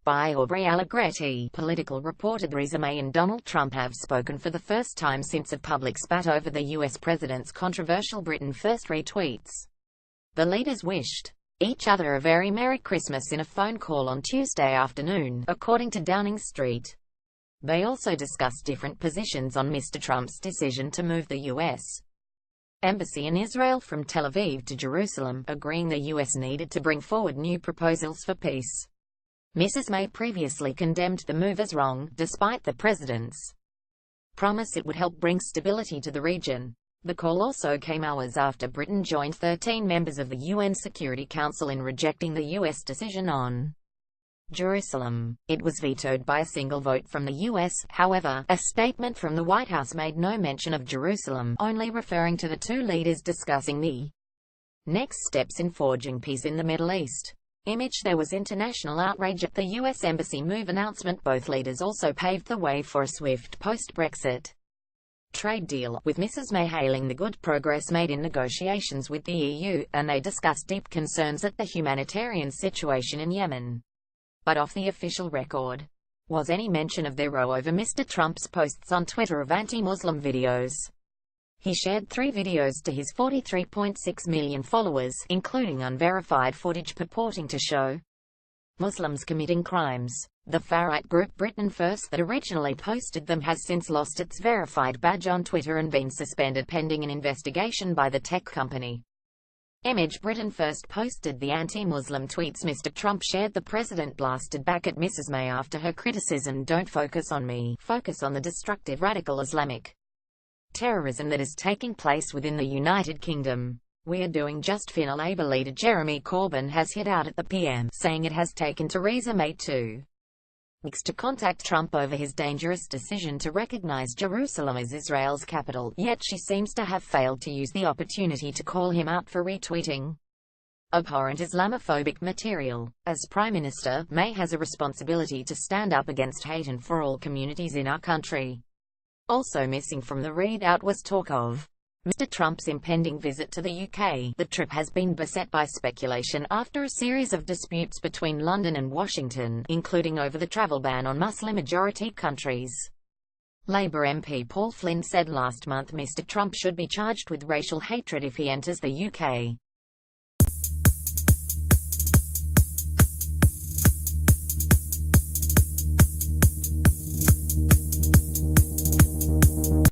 by Aubrey Allegretti. Political reporter Theresa May and Donald Trump have spoken for the first time since a public spat over the US president's controversial Britain First retweets. The leaders wished each other a very Merry Christmas in a phone call on Tuesday afternoon, according to Downing Street. They also discussed different positions on Mr. Trump's decision to move the U.S. Embassy in Israel from Tel Aviv to Jerusalem, agreeing the U.S. needed to bring forward new proposals for peace. Mrs. May previously condemned the move as wrong, despite the president's promise it would help bring stability to the region. The call also came hours after Britain joined 13 members of the UN Security Council in rejecting the U.S. decision on Jerusalem. It was vetoed by a single vote from the U.S., however. A statement from the White House made no mention of Jerusalem, only referring to the two leaders discussing the next steps in forging peace in the Middle East. There was international outrage at the U.S. Embassy move announcement. Both leaders also paved the way for a swift post-Brexit trade deal, with Mrs. May hailing the good progress made in negotiations with the EU, and they discussed deep concerns at the humanitarian situation in Yemen. But off the official record was any mention of their row over Mr. Trump's posts on Twitter of anti-Muslim videos. He shared 3 videos to his 43.6 million followers, including unverified footage purporting to show Muslims committing crimes. The far-right group Britain First that originally posted them has since lost its verified badge on Twitter and been suspended pending an investigation by the tech company. Britain First posted the anti-Muslim tweets Mr. Trump shared. The president blasted back at Mrs. May after her criticism, "Don't focus on me, focus on the destructive radical Islamic terrorism that is taking place within the United Kingdom. We are doing just fine." Labour leader Jeremy Corbyn has hit out at the PM, saying it has taken Theresa May 2 weeks to contact Trump over his dangerous decision to recognize Jerusalem as Israel's capital, yet she seems to have failed to use the opportunity to call him out for retweeting abhorrent Islamophobic material. As Prime Minister, May has a responsibility to stand up against hate and for all communities in our country. Also missing from the readout was talk of Mr. Trump's impending visit to the UK. The trip has been beset by speculation after a series of disputes between London and Washington, including over the travel ban on Muslim-majority countries. Labour MP Paul Flynn said last month Mr. Trump should be charged with racial hatred if he enters the UK.